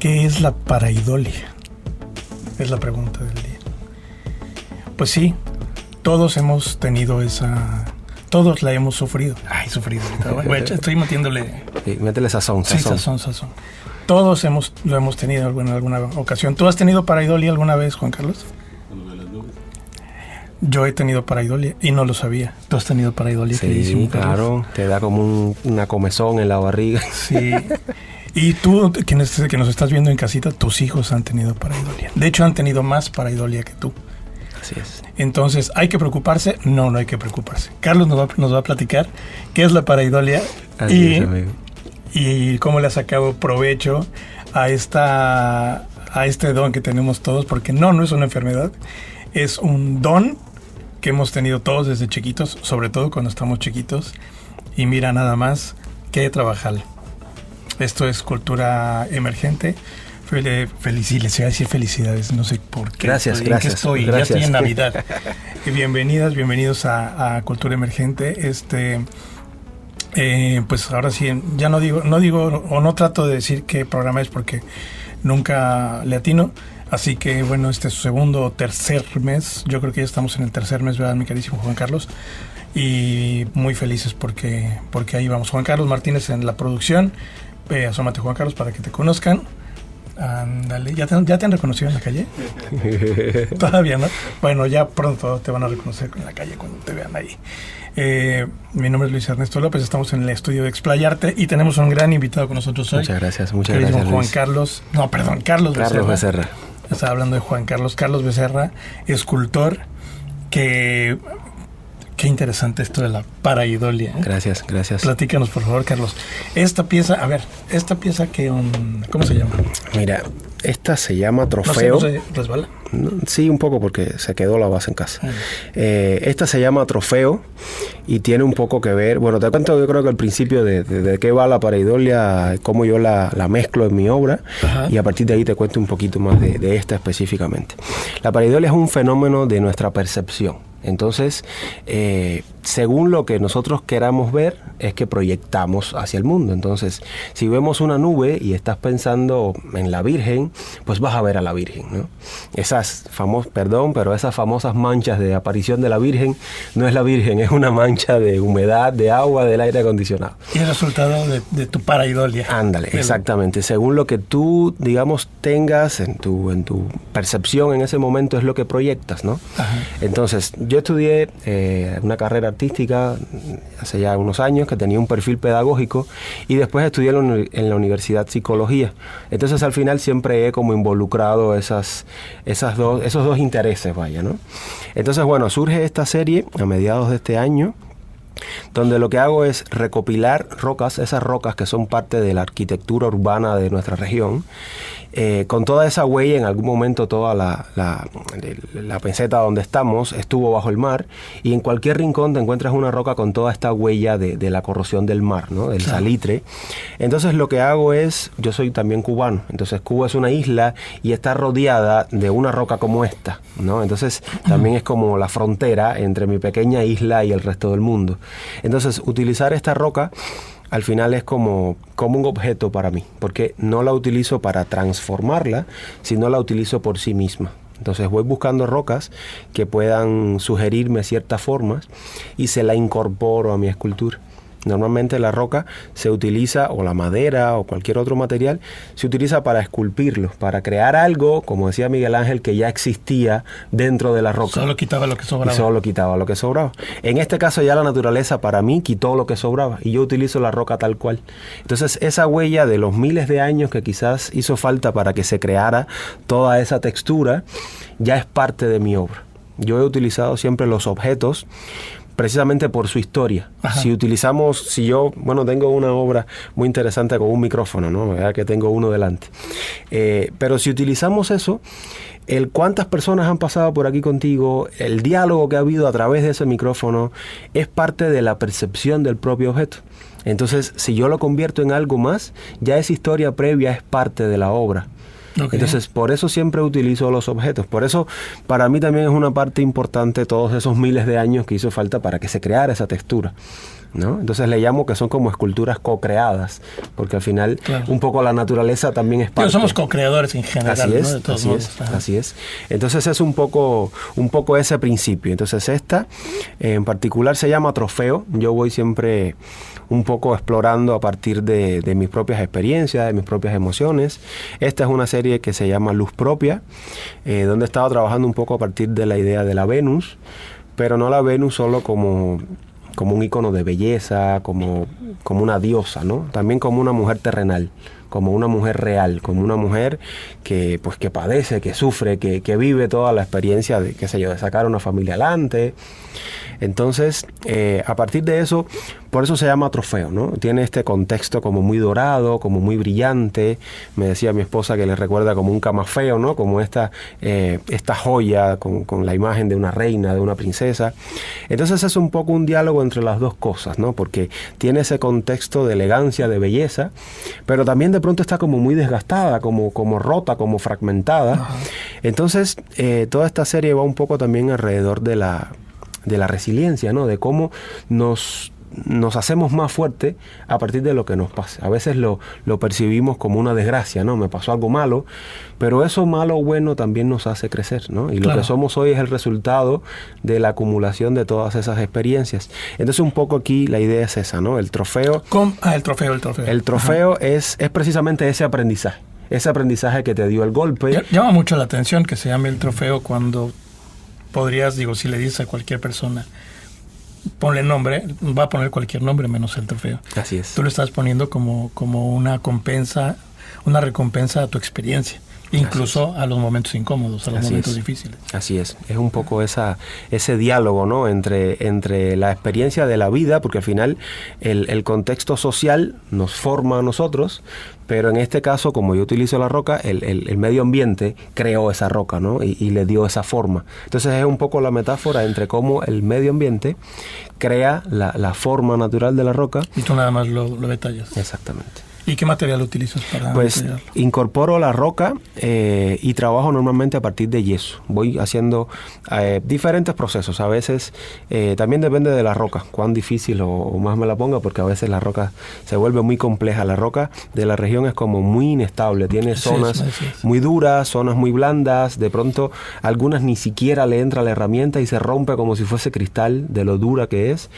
¿Qué es la pareidolia? Es la pregunta del día. Pues sí, todos hemos tenido todos la hemos sufrido. Ay, sufrido. Bueno, estoy metiéndole... Sí, métele sazón. Sí, sazón. Todos lo hemos tenido en alguna ocasión. ¿Tú has tenido pareidolia alguna vez, Juan Carlos? Yo he tenido pareidolia y no lo sabía. ¿Tú has tenido pareidolia? Sí, claro. Te da como una comezón en la barriga. Sí. Y tú, que nos estás viendo en casita, tus hijos han tenido pareidolia. De hecho, han tenido más pareidolia que tú. Así es. Entonces, ¿hay que preocuparse? No hay que preocuparse. Carlos nos va a platicar qué es la pareidolia y cómo le ha sacado provecho a este don que tenemos todos, porque no es una enfermedad, es un don que hemos tenido todos desde chiquitos, sobre todo cuando estamos chiquitos, y mira nada más que trabajar. Esto es Cultura Emergente. Les voy a decir felicidades, no sé por qué. Gracias. Ya estoy en Navidad. Bienvenidos a Cultura Emergente. Pues ahora sí, ya no digo o no trato de decir qué programa es porque nunca le atino. Así que bueno, este es su segundo o tercer mes. Yo creo que ya estamos en el tercer mes, ¿verdad, mi carísimo Juan Carlos? Y muy felices porque ahí vamos. Juan Carlos Martínez en la producción. Asómate, Juan Carlos, para que te conozcan. Ándale, ¿ya te han reconocido en la calle? Todavía no. Bueno, ya pronto te van a reconocer en la calle cuando te vean ahí. Mi nombre es Luis Ernesto López, estamos en el estudio de Explayarte y tenemos un gran invitado con nosotros hoy. Muchas gracias, Carlos Becerra. Estaba hablando de Juan Carlos Becerra, escultor, que... Qué interesante esto de la pareidolia, ¿eh? Gracias. Platícanos, por favor, Carlos. Esta pieza, ¿cómo se llama? Mira, esta se llama Trofeo. ¿No se resbala? Sí, un poco porque se quedó la base en casa. Esta se llama Trofeo y tiene un poco que ver... Bueno, te cuento, yo creo que al principio de qué va la pareidolia, cómo yo la mezclo en mi obra. Ajá. Y a partir de ahí te cuento un poquito más de esta específicamente. La pareidolia es un fenómeno de nuestra percepción. Entonces, según lo que nosotros queramos ver, es que proyectamos hacia el mundo. Entonces, si vemos una nube y estás pensando en la Virgen, pues vas a ver a la Virgen, ¿no? Esas famosas manchas de aparición de la Virgen, no es la Virgen, es una mancha de humedad, de agua, del aire acondicionado. Y el resultado de tu pareidolia. Ándale, exactamente. Según lo que tú, digamos, tengas en tu percepción en ese momento, es lo que proyectas, ¿no? Ajá. Entonces, yo estudié una carrera artística hace ya unos años, que tenía un perfil pedagógico, y después estudié en la universidad psicología. Entonces al final siempre he como involucrado esos dos intereses, ¿no? Entonces bueno, surge esta serie a mediados de este año, donde lo que hago es recopilar esas rocas que son parte de la arquitectura urbana de nuestra región, con toda esa huella. En algún momento toda la meseta donde estamos estuvo bajo el mar, y en cualquier rincón te encuentras una roca con toda esta huella de la corrosión del mar, ¿no? Del salitre. Entonces lo que hago es, yo soy también cubano, entonces Cuba es una isla y está rodeada de una roca como esta, ¿no? Entonces también es como la frontera entre mi pequeña isla y el resto del mundo. Entonces utilizar esta roca al final es como un objeto para mí, porque no la utilizo para transformarla, sino la utilizo por sí misma. Entonces voy buscando rocas que puedan sugerirme ciertas formas y se la incorporo a mi escultura. Normalmente la roca se utiliza, o la madera o cualquier otro material, se utiliza para esculpirlo, para crear algo, como decía Miguel Ángel, que ya existía dentro de la roca. Solo quitaba lo que sobraba. En este caso ya la naturaleza para mí quitó lo que sobraba y yo utilizo la roca tal cual. Entonces esa huella de los miles de años que quizás hizo falta para que se creara toda esa textura, ya es parte de mi obra. Yo he utilizado siempre los objetos precisamente por su historia. Ajá. Si yo tengo una obra muy interesante con un micrófono, ¿no? Vea que tengo uno delante. Pero si utilizamos eso, cuántas personas han pasado por aquí contigo, el diálogo que ha habido a través de ese micrófono, es parte de la percepción del propio objeto. Entonces, si yo lo convierto en algo más, ya esa historia previa es parte de la obra. Okay. Entonces, por eso siempre utilizo los objetos. Por eso, para mí también es una parte importante todos esos miles de años que hizo falta para que se creara esa textura. ¿no? Entonces le llamo que son como esculturas co-creadas, porque al final un poco la naturaleza también es parte. Pero somos co-creadores en general, así es, ¿no? De todos modos. Así es. Entonces es un poco ese principio. Entonces esta en particular se llama Trofeo. Yo voy siempre un poco explorando a partir de mis propias experiencias, de mis propias emociones. Esta es una serie que se llama Luz Propia, donde he estado trabajando un poco a partir de la idea de la Venus, pero no la Venus solo como un ícono de belleza, como una diosa, ¿no? También como una mujer terrenal, como una mujer real, como una mujer que padece, que sufre, que vive toda la experiencia de, qué sé yo, de sacar una familia adelante. Entonces, a partir de eso, por eso se llama Trofeo, ¿no? Tiene este contexto como muy dorado, como muy brillante. Me decía mi esposa que le recuerda como un camafeo, ¿no? Como esta joya con la imagen de una reina, de una princesa. Entonces es un poco un diálogo entre las dos cosas, ¿no? Porque tiene ese contexto de elegancia, de belleza, pero también de pronto está como muy desgastada, como rota, como fragmentada. Ajá. Entonces, toda esta serie va un poco también alrededor de la resiliencia, ¿no? De cómo nos hacemos más fuertes a partir de lo que nos pasa. A veces lo percibimos como una desgracia, ¿no? Me pasó algo malo, pero eso malo o bueno también nos hace crecer, ¿no? Y lo que somos hoy es el resultado de la acumulación de todas esas experiencias. Entonces un poco aquí la idea es esa, ¿no? El trofeo. El trofeo. El trofeo es precisamente ese aprendizaje que te dio el golpe. Llama mucho la atención que se llame el trofeo cuando podrías, si le dices a cualquier persona, ponle nombre, va a poner cualquier nombre menos el trofeo. Así es. Tú lo estás poniendo como una recompensa a tu experiencia, incluso a los momentos incómodos, a los momentos difíciles. Así es. Es un poco ese diálogo, ¿no? entre la experiencia de la vida, porque al final el contexto social nos forma a nosotros, pero en este caso, como yo utilizo la roca, el medio ambiente creó esa roca, ¿no? Y le dio esa forma. Entonces es un poco la metáfora entre cómo el medio ambiente crea la forma natural de la roca. Y tú nada más lo detallas. Exactamente. ¿Y qué material utilizas para detallarlo? Incorporo la roca y trabajo normalmente a partir de yeso. Voy haciendo diferentes procesos. A veces también depende de la roca, cuán difícil o más me la ponga, porque a veces la roca se vuelve muy compleja. La roca de la región es como muy inestable. Tiene zonas muy duras, zonas muy blandas. De pronto algunas ni siquiera le entra la herramienta y se rompe como si fuese cristal de lo dura que es.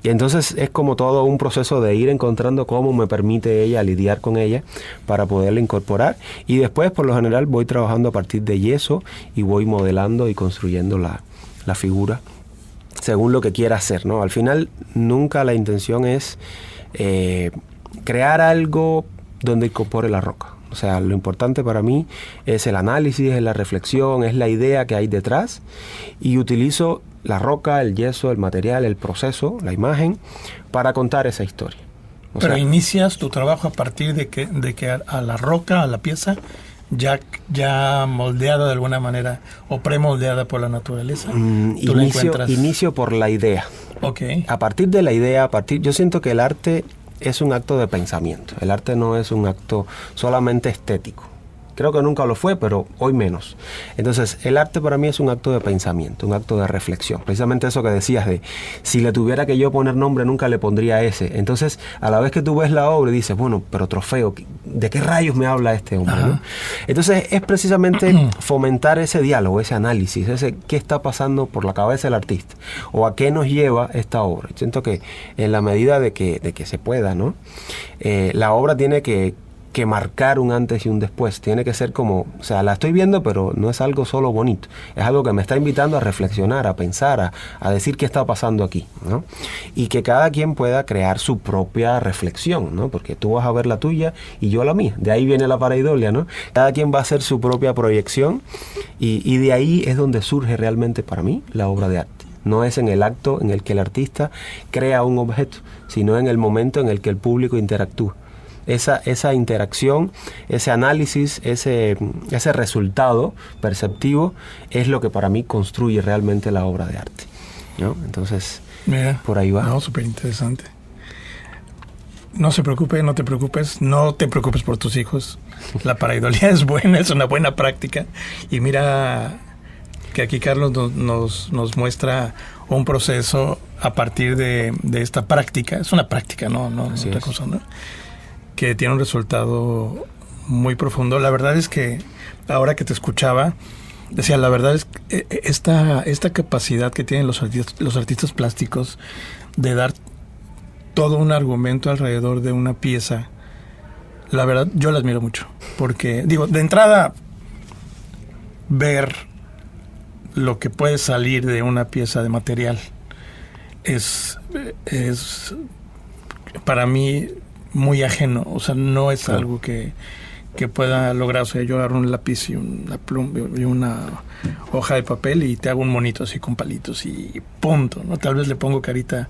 Y entonces es como todo un proceso de ir encontrando cómo me permite ella lidiar con ella para poderla incorporar. Y después, por lo general, voy trabajando a partir de yeso y voy modelando y construyendo la figura según lo que quiera hacer, ¿no? Al final, nunca la intención es crear algo donde incorpore la roca. O sea, lo importante para mí es el análisis, es la reflexión, es la idea que hay detrás. Y utilizo la roca, el yeso, el material, el proceso, la imagen, para contar esa historia. Pero inicias tu trabajo a partir de que a la roca, a la pieza, ya moldeada de alguna manera o premoldeada por la naturaleza. Inicio por la idea. Okay. A partir de la idea, yo siento que el arte es un acto de pensamiento. El arte no es un acto solamente estético. Creo que nunca lo fue, pero hoy menos. Entonces, el arte para mí es un acto de pensamiento, un acto de reflexión. Precisamente eso que decías de, si le tuviera que yo poner nombre, nunca le pondría ese. Entonces, a la vez que tú ves la obra y dices, bueno, pero Trofeo, ¿de qué rayos me habla este hombre? ¿No? Entonces, es precisamente fomentar ese diálogo, ese análisis, ese qué está pasando por la cabeza del artista o a qué nos lleva esta obra. Siento que en la medida de que se pueda, ¿no? La obra tiene que marcar un antes y un después. Tiene que ser como, o sea, la estoy viendo, pero no es algo solo bonito. Es algo que me está invitando a reflexionar, a pensar, a decir qué está pasando aquí, ¿no? Y que cada quien pueda crear su propia reflexión, ¿no? Porque tú vas a ver la tuya y yo la mía. De ahí viene la pareidolia, ¿no? Cada quien va a hacer su propia proyección y de ahí es donde surge realmente para mí la obra de arte. No es en el acto en el que el artista crea un objeto, sino en el momento en el que el público interactúa. Esa interacción, ese análisis, ese resultado perceptivo es lo que para mí construye realmente la obra de arte, ¿no? Entonces, mira, por ahí va. No, súper interesante. No se preocupe, no te preocupes por tus hijos. La pareidolia es buena, es una buena práctica. Y mira que aquí Carlos nos muestra un proceso a partir de esta práctica. Es una práctica, no Así otra es. cosa, ¿no? Que tiene un resultado muy profundo. La verdad es que ahora que te escuchaba, decía, la verdad es que esta capacidad que tienen los artistas plásticos de dar todo un argumento alrededor de una pieza, la verdad yo la admiro mucho. Porque, digo, de entrada, ver lo que puede salir de una pieza de material es para mí muy ajeno. O sea, no es Claro. algo que pueda lograr. O sea, yo agarro un lápiz y una pluma y una hoja de papel y te hago un monito así con palitos y punto, ¿no? Tal vez le pongo carita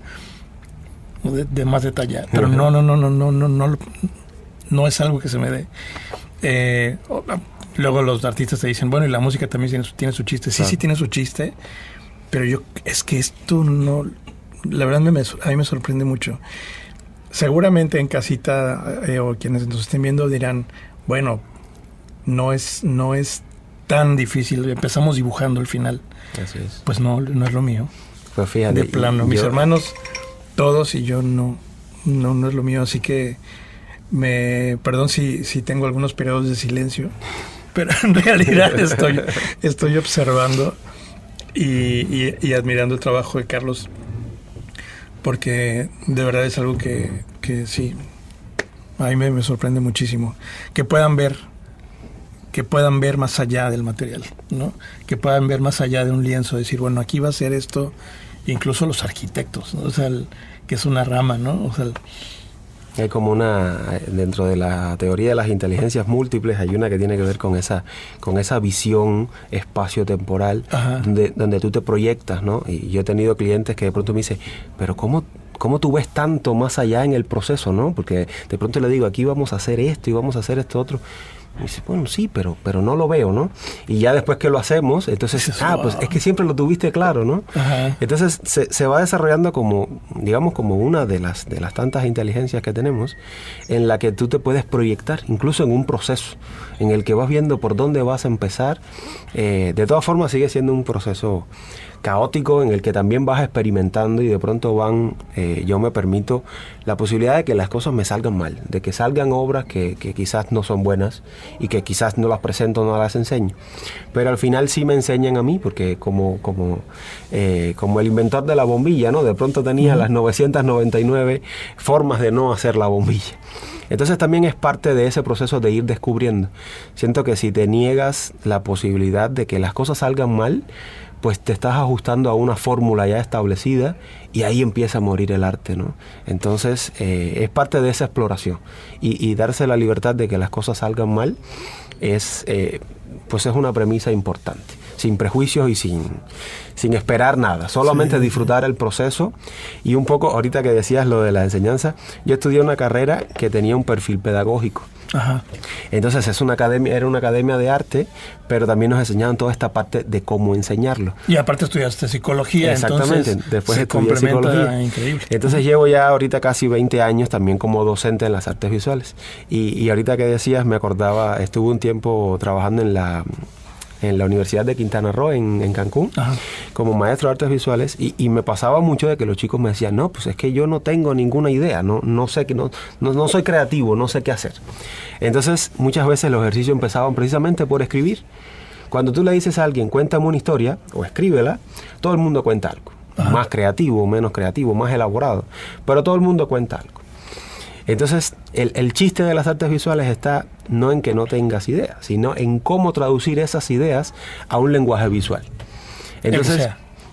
de más detallada, pero no es algo que se me dé. Luego los artistas te dicen, bueno, y la música también tiene su chiste. Sí, Claro. sí tiene su chiste, pero es que esto no, la verdad a mí me sorprende mucho. Seguramente en casita o quienes nos estén viendo dirán, bueno, no es tan difícil, empezamos dibujando el final. Así es. Pues no es lo mío. Pues fíjate. De plano, mis yo- hermanos, todos, y yo no es lo mío, así que perdón si tengo algunos periodos de silencio, pero en realidad estoy observando y admirando el trabajo de Carlos, porque de verdad es algo que sí, a mí me sorprende muchísimo, que puedan ver más allá del material, ¿no? Que puedan ver más allá de un lienzo, decir, bueno, aquí va a ser esto, incluso los arquitectos, ¿no? O sea, que es una rama, ¿no? O sea, Hay como dentro de la teoría de las inteligencias múltiples, hay una que tiene que ver con esa visión espacio-temporal, Ajá. donde tú te proyectas, ¿no? Y yo he tenido clientes que de pronto me dicen, pero ¿cómo tú ves tanto más allá en el proceso, ¿no? Porque de pronto le digo, aquí vamos a hacer esto y vamos a hacer esto otro. Y dice, bueno, sí, pero no lo veo, ¿no? Y ya después que lo hacemos, entonces, pues es que siempre lo tuviste claro, ¿no? Ajá. Entonces se va desarrollando como, digamos, como una de las tantas inteligencias que tenemos, en la que tú te puedes proyectar, incluso en un proceso, en el que vas viendo por dónde vas a empezar. De todas formas sigue siendo un proceso caótico en el que también vas experimentando y de pronto yo me permito la posibilidad de que las cosas me salgan mal, de que salgan obras que quizás no son buenas y que quizás no las presento, no las enseño, pero al final sí me enseñan a mí, porque como el inventor de la bombilla, ¿no? De pronto tenía las 999 formas de no hacer la bombilla. Entonces también es parte de ese proceso de ir descubriendo. Siento que si te niegas la posibilidad de que las cosas salgan mal, pues te estás ajustando a una fórmula ya establecida y ahí empieza a morir el arte, ¿no? Entonces es parte de esa exploración y darse la libertad de que las cosas salgan mal pues es una premisa importante, sin prejuicios y sin esperar nada, solamente disfrutar el proceso. Y un poco, ahorita que decías lo de la enseñanza, yo estudié una carrera que tenía un perfil pedagógico. Ajá. Entonces era una academia de arte, pero también nos enseñaban toda esta parte de cómo enseñarlo. Y aparte estudiaste psicología. Exactamente, Entonces después se estudié complementa psicología. Increíble. Entonces llevo ya ahorita casi 20 años también como docente en las artes visuales. Y ahorita que decías, me acordaba, estuve un tiempo trabajando en la Universidad de Quintana Roo, en Cancún, Ajá. como maestro de artes visuales, y me pasaba mucho de que los chicos me decían, no, pues es que yo no tengo ninguna idea, no sé, no soy creativo, no sé qué hacer. Entonces muchas veces los ejercicios empezaban precisamente por escribir. Cuando tú le dices a alguien, cuéntame una historia o escríbela, todo el mundo cuenta algo. Ajá. Más creativo, menos creativo, más elaborado, pero todo el mundo cuenta algo. Entonces, el chiste de las artes visuales está no en que no tengas ideas, sino en cómo traducir esas ideas a un lenguaje visual.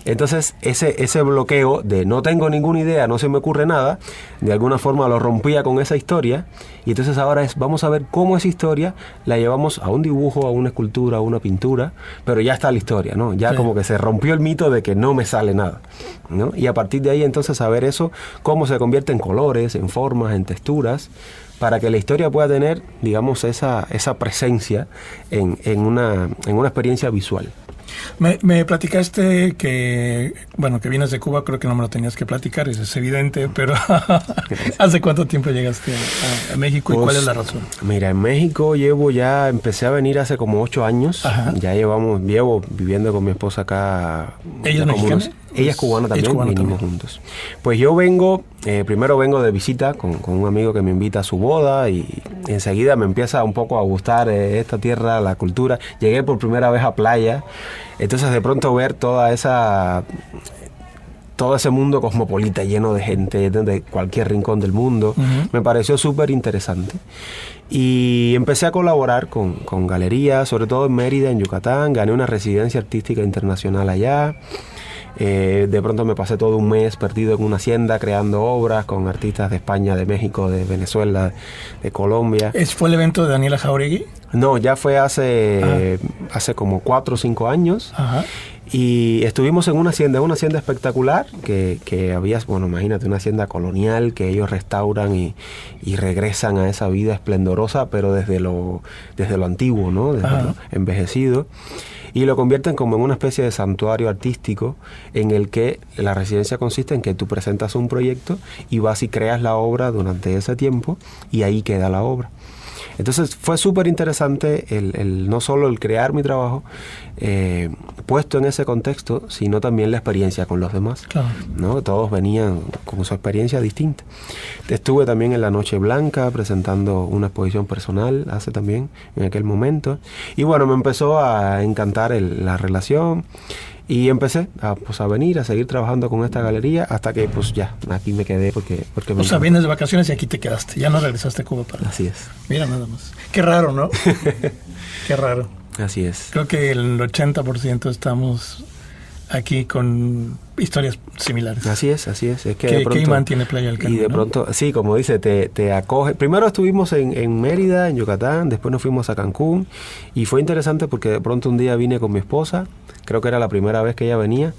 Entonces ese bloqueo de no tengo ninguna idea, no se me ocurre nada, de alguna forma lo rompía con esa historia, y entonces ahora vamos a ver cómo esa historia la llevamos a un dibujo, a una escultura, a una pintura, pero ya está la historia, ¿no? Ya como que se rompió el mito de que no me sale nada, ¿no? Y a partir de ahí entonces saber eso, cómo se convierte en colores, en formas, en texturas, para que la historia pueda tener, digamos, esa presencia en una experiencia visual. Me platicaste que vienes de Cuba, creo que no me lo tenías que platicar, eso es evidente, pero ¿hace cuánto tiempo llegaste a México y cuál es la razón? Mira, en México empecé a venir hace como 8 años. Ajá. Llevo viviendo con mi esposa acá. ¿Ella es mexicana? Ella es cubana también, vinimos juntos. Pues yo vengo, primero vengo de visita con un amigo que me invita a su boda y enseguida me empieza un poco a gustar esta tierra, la cultura. Llegué por primera vez a Playa, entonces de pronto ver todo ese mundo cosmopolita lleno de gente de cualquier rincón del mundo, me pareció súper interesante. Y empecé a colaborar con galerías, sobre todo en Mérida, en Yucatán. Gané una residencia artística internacional allá. De pronto me pasé todo un mes perdido en una hacienda creando obras con artistas de España, de México, de Venezuela, de Colombia. ¿Fue el evento de Daniela Jauregui? No, ya fue hace como 4 o 5 años. Ajá. Y estuvimos en una hacienda espectacular que había, bueno, imagínate, una hacienda colonial que ellos restauran y regresan a esa vida esplendorosa, pero desde lo antiguo, ¿no? Desde lo envejecido. Y lo convierten como en una especie de santuario artístico en el que la residencia consiste en que tú presentas un proyecto y vas y creas la obra durante ese tiempo y ahí queda la obra. Entonces fue súper interesante no solo el crear mi trabajo puesto en ese contexto, sino también la experiencia con los demás. Claro. ¿No? Todos venían con su experiencia distinta. Estuve también en la Noche Blanca presentando una exposición personal en aquel momento. Y bueno, me empezó a encantar la relación. Y empecé a venir, a seguir trabajando con esta galería hasta que pues ya, aquí me quedé porque o sea, vienes de vacaciones y aquí te quedaste, ya no regresaste a Cuba para... Así es. Mira nada más. Qué raro, ¿no? Qué raro. Así es. Creo que el 80% estamos aquí con historias similares. Así es. Es que ¿Qué imán tiene Playa del Carmen? Y de pronto, sí, como dice, te acoge. Primero estuvimos en Mérida, en Yucatán, después nos fuimos a Cancún y fue interesante porque de pronto un día vine con mi esposa, creo que era la primera vez que ella venía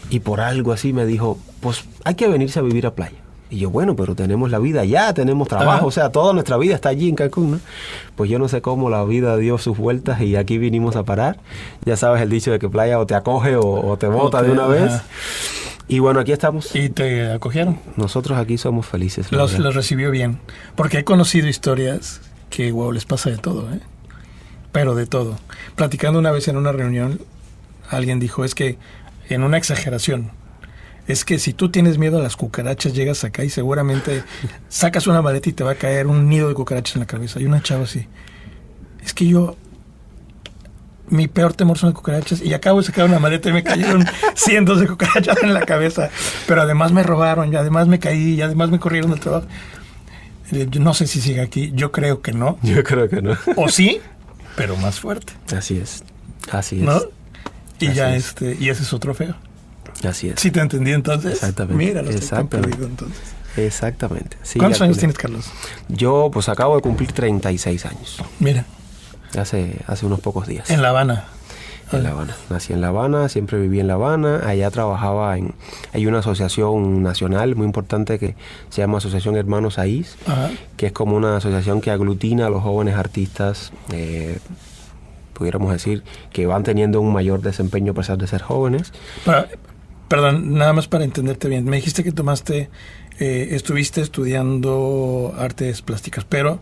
y por algo así me dijo, pues hay que venirse a vivir a Playa. Y yo, bueno, pero tenemos la vida allá, tenemos trabajo, o sea, toda nuestra vida está allí en Cancún, ¿no? Pues yo no sé cómo la vida dio sus vueltas y aquí vinimos a parar. Ya sabes el dicho de que Playa o te acoge o te bota de una vez. Y bueno, aquí estamos. ¿Y te acogieron? Nosotros aquí somos felices. Los recibió bien. Porque he conocido historias que, wow, les pasa de todo, ¿eh? Pero de todo. Platicando una vez en una reunión, alguien dijo, es que, en una exageración, es que si tú tienes miedo a las cucarachas, llegas acá y seguramente sacas una maleta y te va a caer un nido de cucarachas en la cabeza. Y una chava así, es que mi peor temor son las cucarachas y acabo de sacar una maleta y me cayeron cientos de cucarachas en la cabeza. Pero además me robaron y además me caí y además me corrieron del trabajo. Yo no sé si sigue aquí, yo creo que no. Yo creo que no. O sí, pero más fuerte. Así es. ¿No? Y así ya es. y ese es su trofeo. Así es. Sí te entendí entonces. Exactamente. Mira, lo estoy perdido entonces. Exactamente. Sí, ¿cuántos años tienes, Carlos? Yo pues acabo de cumplir 36 años. Mira. Hace unos pocos días. En La Habana. En La Habana. Nací en La Habana, siempre viví en La Habana. Allá trabajaba hay una asociación nacional muy importante que se llama Asociación Hermanos Ahís, que es como una asociación que aglutina a los jóvenes artistas, pudiéramos decir, que van teniendo un mayor desempeño a pesar de ser jóvenes. Perdón, nada más para entenderte bien. Me dijiste que estuviste estudiando artes plásticas, pero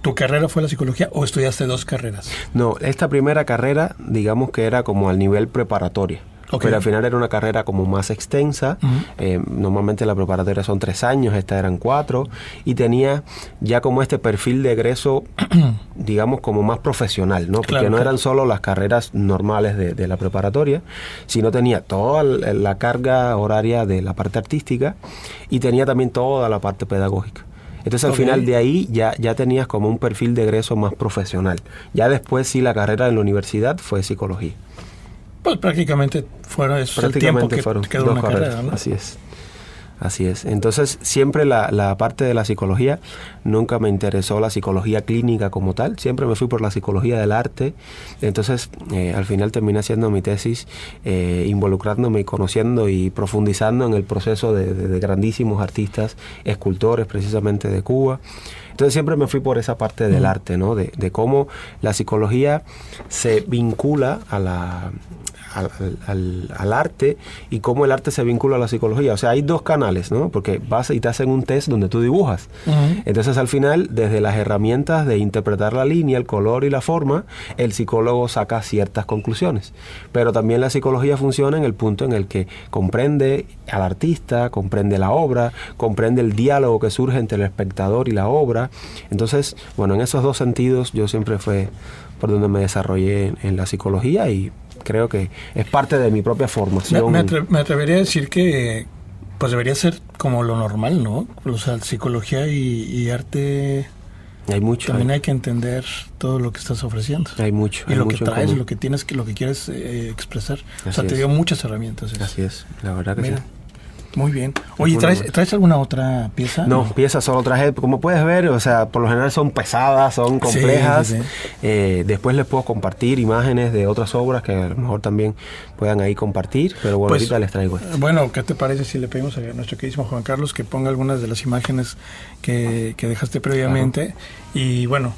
¿tu carrera fue la psicología o estudiaste 2 carreras? No, esta primera carrera, digamos que era como al nivel preparatoria. Okay. Pero al final era una carrera como más extensa. Normalmente la preparatoria son 3 años, esta eran 4. Y tenía ya como este perfil de egreso, digamos, como más profesional, ¿no? Porque no eran solo las carreras normales de la preparatoria, sino tenía toda la carga horaria de la parte artística y tenía también toda la parte pedagógica. Entonces al final de ahí ya tenías como un perfil de egreso más profesional. Ya después sí la carrera en la universidad fue psicología. Pues prácticamente el tiempo que quedó una carrera, ¿no? Así es. Entonces siempre la parte de la psicología, nunca me interesó la psicología clínica como tal, siempre me fui por la psicología del arte. Entonces al final terminé haciendo mi tesis, involucrándome y conociendo y profundizando en el proceso de grandísimos artistas, escultores precisamente de Cuba. Entonces siempre me fui por esa parte del arte, ¿no? De cómo la psicología se vincula a al arte y cómo el arte se vincula a la psicología. O sea, hay dos canales, ¿no? Porque vas y te hacen un test donde tú dibujas. Entonces, al final, desde las herramientas de interpretar la línea, el color y la forma, el psicólogo saca ciertas conclusiones. Pero también la psicología funciona en el punto en el que comprende al artista, comprende la obra, comprende el diálogo que surge entre el espectador y la obra. Entonces, bueno, en esos dos sentidos yo siempre fue por donde me desarrollé en la psicología y creo que es parte de mi propia formación. Me atrevería a decir que pues debería ser como lo normal, ¿no? O sea, psicología y arte... Hay mucho. También hay que entender todo lo que estás ofreciendo. Hay mucho. Y hay lo mucho que traes, lo que tienes, lo que quieres expresar. Así o sea, te dio muchas herramientas. Eso. Así es, la verdad que Mira, sí. Muy bien. Oye, ¿traes alguna otra pieza? No, piezas solo traje, como puedes ver, o sea, por lo general son pesadas, son complejas. Sí. Después les puedo compartir imágenes de otras obras que a lo mejor también puedan ahí compartir, pero bueno, pues, ahorita les traigo esto. Bueno, ¿qué te parece si le pedimos a nuestro queridísimo Juan Carlos que ponga algunas de las imágenes que dejaste previamente? Claro. Y bueno,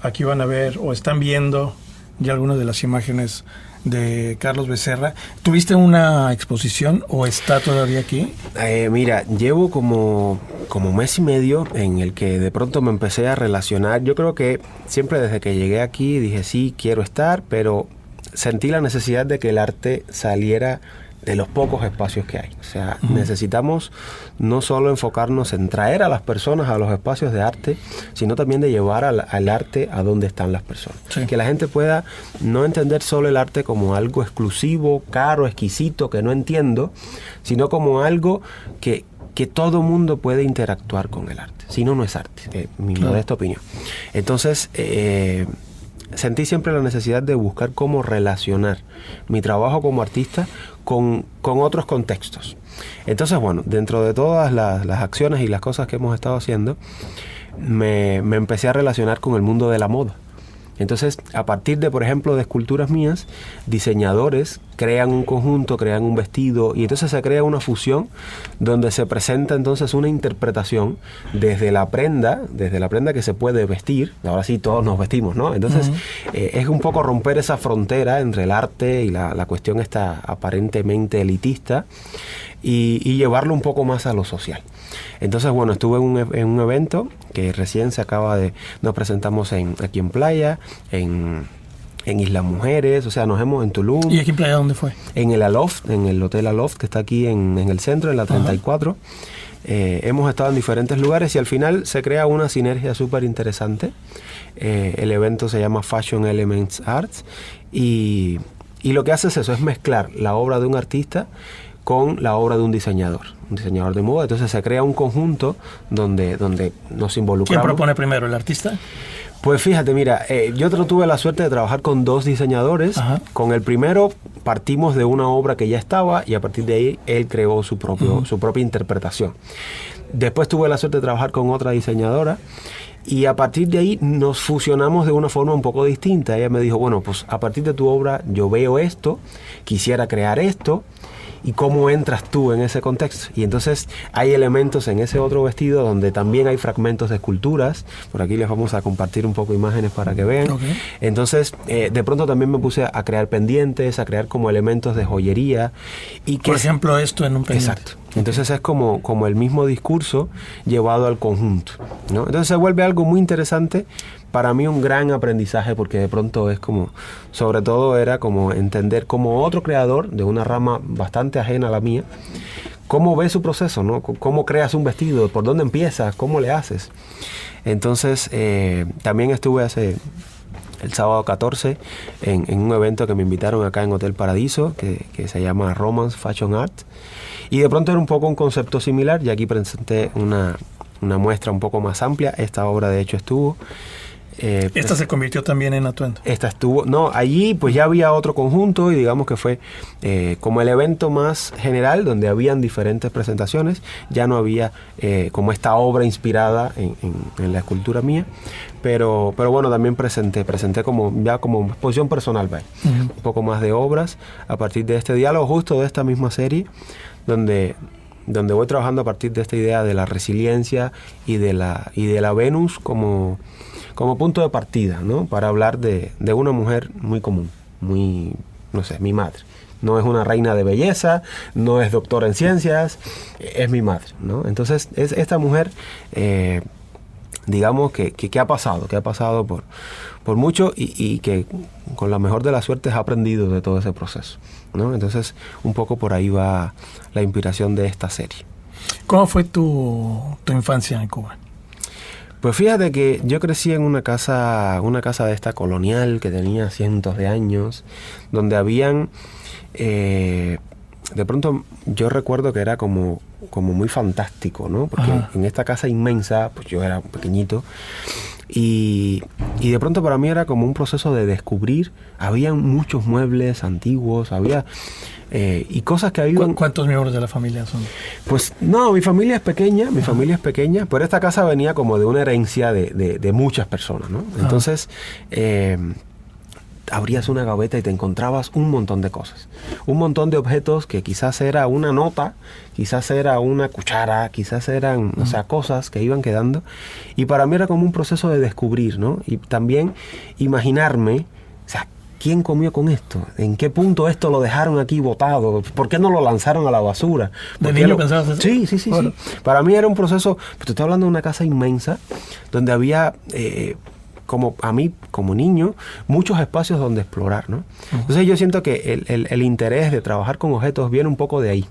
aquí van a ver o están viendo ya algunas de las imágenes de Carlos Becerra. ¿Tuviste una exposición o está todavía aquí? Mira, llevo como mes y medio en el que de pronto me empecé a relacionar. Yo creo que siempre desde que llegué aquí dije sí, quiero estar, pero sentí la necesidad de que el arte saliera de los pocos espacios que hay. O sea, necesitamos no solo enfocarnos en traer a las personas a los espacios de arte, sino también de llevar al arte a donde están las personas. Sí. Que la gente pueda no entender solo el arte como algo exclusivo, caro, exquisito, que no entiendo, sino como algo que todo mundo puede interactuar con el arte. Si no, no es arte, mi modesta opinión. Entonces, sentí siempre la necesidad de buscar cómo relacionar mi trabajo como artista con otros contextos. Entonces, bueno, dentro de todas las acciones y las cosas que hemos estado haciendo, me empecé a relacionar con el mundo de la moda. Entonces, a partir de, por ejemplo, de esculturas mías, diseñadores crean un conjunto, crean un vestido y entonces se crea una fusión donde se presenta entonces una interpretación desde la prenda que se puede vestir. Ahora sí todos nos vestimos, ¿no? Entonces, es un poco romper esa frontera entre el arte y la cuestión esta aparentemente elitista y llevarlo un poco más a lo social. Entonces, bueno, estuve en un evento que recién nos presentamos aquí en Playa, en Islas Mujeres, o sea, en Tulum. ¿Y aquí en Playa dónde fue? En el Aloft, en el Hotel Aloft, que está aquí en el centro, en la 34. Hemos estado en diferentes lugares y al final se crea una sinergia súper interesante. El evento se llama Fashion Elements Arts y lo que hace es eso, es mezclar la obra de un artista con la obra de un diseñador de moda. Entonces se crea un conjunto donde nos involucramos. ¿Quién propone primero, el artista? Pues fíjate, mira, yo tuve la suerte de trabajar con dos diseñadores. Ajá. Con el primero partimos de una obra que ya estaba y a partir de ahí él creó su propia interpretación. Después tuve la suerte de trabajar con otra diseñadora y a partir de ahí nos fusionamos de una forma un poco distinta. Ella me dijo, bueno, pues a partir de tu obra yo veo esto, quisiera crear esto. ¿Y cómo entras tú en ese contexto? Y entonces hay elementos en ese otro vestido donde también hay fragmentos de esculturas. Por aquí les vamos a compartir un poco imágenes para que vean. Okay. Entonces, de pronto también me puse a crear pendientes, a crear como elementos de joyería. Por ejemplo, esto en un pendiente. Exacto. Entonces es como el mismo discurso llevado al conjunto, ¿no? Entonces se vuelve algo muy interesante. Para mí un gran aprendizaje porque de pronto es como, sobre todo era como entender como otro creador de una rama bastante ajena a la mía, cómo ve su proceso, ¿no? Cómo creas un vestido, por dónde empiezas, cómo le haces. Entonces también estuve el sábado 14 en un evento que me invitaron acá en Hotel Paradiso, que se llama Romance Fashion Art. Y de pronto era un poco un concepto similar, y aquí presenté una muestra un poco más amplia. Esta obra de hecho estuvo. ¿Esta se convirtió también en atuendo? Esta estuvo, no, allí pues ya había otro conjunto y digamos que fue como el evento más general donde habían diferentes presentaciones, ya no había como esta obra inspirada en la escultura mía, pero bueno, también presenté como exposición personal, un poco más de obras a partir de este diálogo, justo de esta misma serie, donde voy trabajando a partir de esta idea de la resiliencia y de la Venus como punto de partida, ¿no? Para hablar de una mujer muy común, muy, no sé, mi madre. No es una reina de belleza, no es doctora en ciencias, es mi madre, ¿no? Entonces, es esta mujer, digamos, que ha pasado por mucho y que con la mejor de las suertes ha aprendido de todo ese proceso, ¿no? Entonces, un poco por ahí va la inspiración de esta serie. ¿Cómo fue tu infancia en Cuba? Pues fíjate que yo crecí en una casa de esta colonial que tenía cientos de años, donde habían, de pronto yo recuerdo que era como muy fantástico, ¿no? Porque en esta casa inmensa, pues yo era pequeñito, y de pronto para mí era como un proceso de descubrir. Habían muchos muebles antiguos, había y cosas que había. ¿Cuántos miembros de la familia son? Pues no, mi familia es pequeña, pero esta casa venía como de una herencia de muchas personas, ¿no? Entonces, abrías una gaveta y te encontrabas un montón de cosas, un montón de objetos que quizás era una nota, quizás era una cuchara, quizás eran, o sea, cosas que iban quedando, y para mí era como un proceso de descubrir, ¿no? Y también imaginarme, o sea, ¿quién comió con esto? ¿En qué punto esto lo dejaron aquí botado? ¿Por qué no lo lanzaron a la basura? ¿De niño pensabas eso? Sí. Bueno. Para mí era un proceso. Te estoy hablando de una casa inmensa donde había, como a mí, como niño, muchos espacios donde explorar, ¿no? Entonces yo siento que el interés de trabajar con objetos viene un poco de ahí.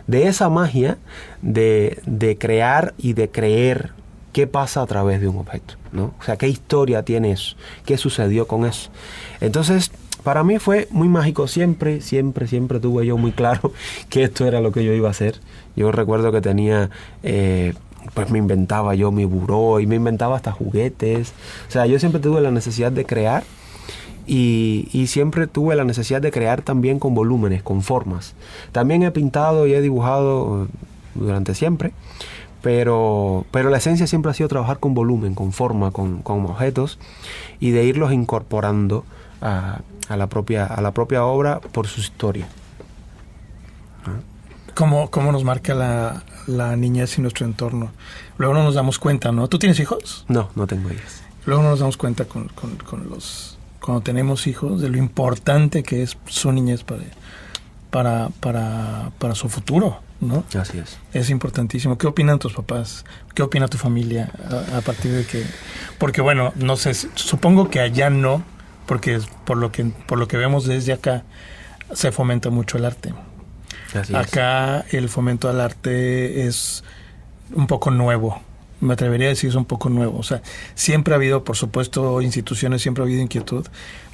De esa magia de crear y de creer qué pasa a través de un objeto, ¿no? O sea, qué historia tiene eso, qué sucedió con eso. Entonces, para mí fue muy mágico. Siempre tuve yo muy claro que esto era lo que yo iba a hacer. Yo recuerdo que tenía, pues me inventaba yo mi buró y me inventaba hasta juguetes. O sea, yo siempre tuve la necesidad de crear y siempre tuve la necesidad de crear también con volúmenes, con formas. También he pintado y he dibujado durante siempre. Pero la esencia siempre ha sido trabajar con volumen, con forma, con objetos y de irlos incorporando a la propia obra por su historia. ¿Cómo nos marca la niñez y nuestro entorno? Luego no nos damos cuenta, ¿no? ¿Tú tienes hijos? No tengo hijos. Luego no nos damos cuenta cuando tenemos hijos de lo importante que es su niñez para su futuro, ¿no? Así es. Es importantísimo. ¿Qué opinan tus papás? ¿Qué opina tu familia a partir de que...? Porque bueno, no sé, supongo que allá no, porque por lo que vemos desde acá se fomenta mucho el arte. Así acá el fomento al arte es un poco nuevo. Me atrevería a decir es un poco nuevo. O sea, siempre ha habido, por supuesto, instituciones, siempre ha habido inquietud,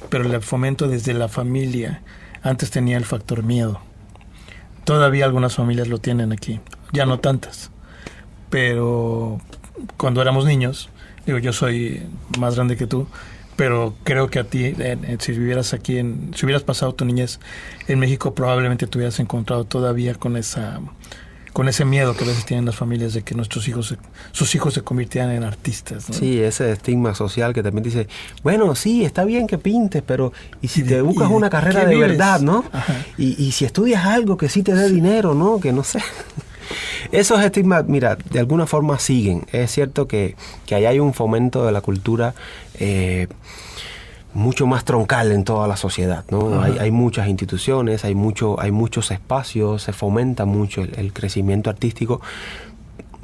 pero el fomento desde la familia antes tenía el factor miedo. Todavía algunas familias lo tienen aquí, ya no tantas, pero cuando éramos niños, digo, yo soy más grande que tú, pero creo que a ti, si vivieras aquí, si hubieras pasado tu niñez en México, probablemente te hubieras encontrado todavía con ese miedo que a veces tienen las familias de que sus hijos se convirtieran en artistas, ¿no? Sí, ese estigma social que también dice, bueno, sí, está bien que pintes, pero ¿y si te buscas una carrera de verdad, ¿no? Y si estudias algo que sí te dé dinero, ¿no? Que no sé. Esos estigmas, mira, de alguna forma siguen. Es cierto que allá hay un fomento de la cultura mucho más troncal en toda la sociedad, ¿no? Hay muchas instituciones, hay muchos espacios, se fomenta mucho el crecimiento artístico,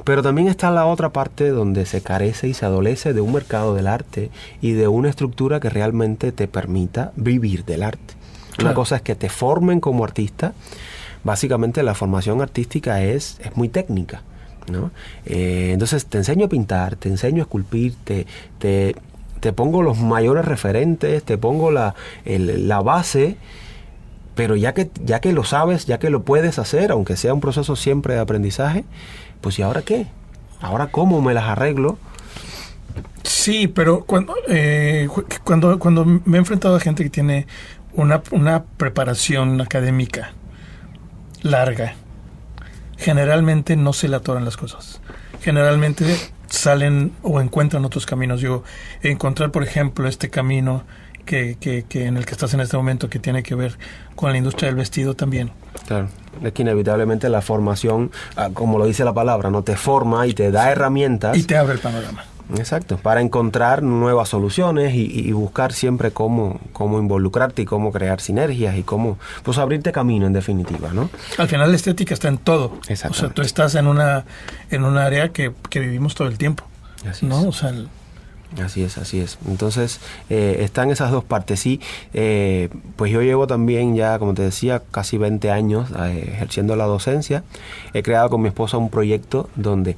pero también está la otra parte donde se carece y se adolece de un mercado del arte y de una estructura que realmente te permita vivir del arte. Claro. Una cosa es que te formen como artista. Básicamente la formación artística es muy técnica, ¿no? Entonces te enseño a pintar, te enseño a esculpir, te pongo los mayores referentes, te pongo la base, pero ya que lo sabes, ya que lo puedes hacer, aunque sea un proceso siempre de aprendizaje, pues ¿y ahora qué? ¿Ahora cómo me las arreglo? Sí, pero cuando me he enfrentado a gente que tiene una preparación académica larga, generalmente no se le atoran las cosas. Generalmente salen o encuentran otros caminos. Encontrar, por ejemplo, este camino que en el que estás en este momento, que tiene que ver con la industria del vestido también. Claro, es que inevitablemente la formación, como lo dice la palabra, no te forma y te da herramientas. Y te abre el panorama. Exacto, para encontrar nuevas soluciones y buscar siempre cómo involucrarte y cómo crear sinergias y cómo pues abrirte camino en definitiva, ¿no? Al final la estética está en todo. Exactamente. O sea, tú estás en un área que vivimos todo el tiempo. Así ¿no? es. O sea, Así es. Entonces, están esas dos partes. Sí, pues yo llevo también ya, como te decía, casi 20 años ejerciendo la docencia. He creado con mi esposa un proyecto donde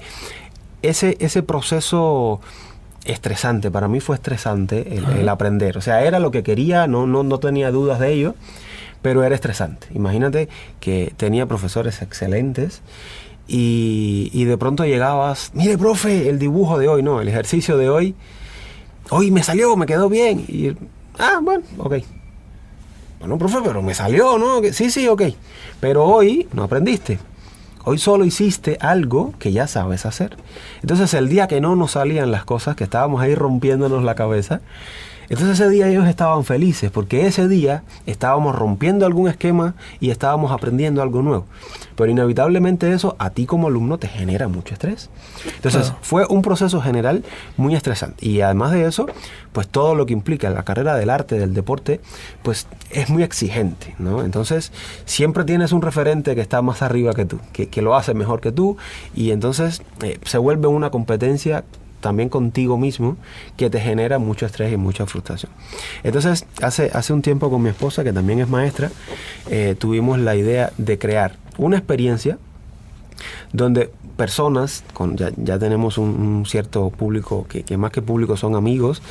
ese proceso estresante, para mí fue estresante el aprender. O sea, era lo que quería, no tenía dudas de ello, pero era estresante. Imagínate que tenía profesores excelentes y de pronto llegabas, mire, profe, el dibujo de hoy, no, el ejercicio de hoy me salió, me quedó bien. Y, bueno, ok. Bueno, profe, pero me salió, ¿no? Sí, ok. Pero hoy no aprendiste. Hoy solo hiciste algo que ya sabes hacer. Entonces, el día que no nos salían las cosas, que estábamos ahí rompiéndonos la cabeza, entonces ese día ellos estaban felices, porque ese día estábamos rompiendo algún esquema y estábamos aprendiendo algo nuevo. Pero inevitablemente eso a ti como alumno te genera mucho estrés. Entonces fue un proceso general muy estresante. Y además de eso, pues todo lo que implica la carrera del arte, del deporte, pues es muy exigente, ¿no? Entonces siempre tienes un referente que está más arriba que tú, que lo hace mejor que tú, y entonces se vuelve una competencia también contigo mismo, que te genera mucho estrés y mucha frustración. Entonces, hace un tiempo con mi esposa, que también es maestra, tuvimos la idea de crear una experiencia donde personas, ya tenemos un cierto público, que más que público son amigos,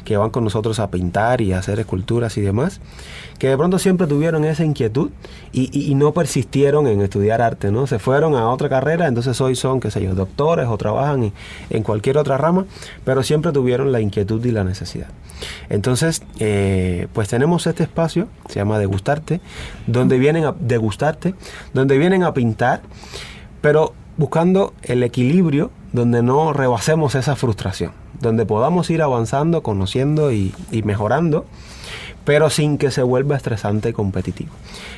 que van con nosotros a pintar y a hacer esculturas y demás, que de pronto siempre tuvieron esa inquietud y no persistieron en estudiar arte, ¿no? Se fueron a otra carrera, entonces hoy son, qué sé yo, doctores o trabajan en cualquier otra rama, pero siempre tuvieron la inquietud y la necesidad. Entonces, pues tenemos este espacio, se llama Degustarte, donde vienen a degustarte, donde vienen a pintar, pero buscando el equilibrio donde no rebasemos esa frustración, donde podamos ir avanzando, conociendo y mejorando, pero sin que se vuelva estresante y competitivo.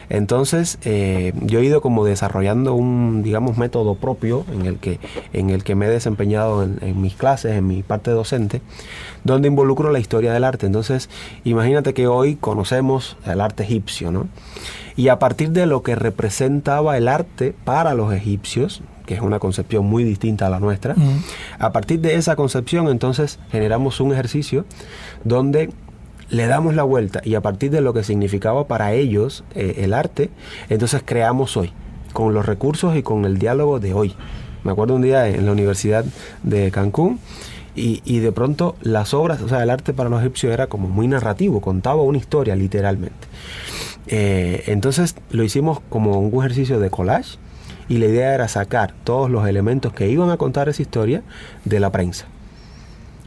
Entonces, yo he ido como desarrollando un, digamos, método propio en el que me he desempeñado en mis clases, en mi parte docente, donde involucro la historia del arte. Entonces, imagínate que hoy conocemos el arte egipcio, ¿no? Y a partir de lo que representaba el arte para los egipcios, que es una concepción muy distinta a la nuestra, a partir de esa concepción, entonces, generamos un ejercicio donde le damos la vuelta y a partir de lo que significaba para ellos el arte, entonces creamos hoy, con los recursos y con el diálogo de hoy. Me acuerdo un día en la Universidad de Cancún y de pronto las obras, o sea, el arte para los egipcios era como muy narrativo, contaba una historia literalmente. Entonces lo hicimos como un ejercicio de collage y la idea era sacar todos los elementos que iban a contar esa historia de la prensa.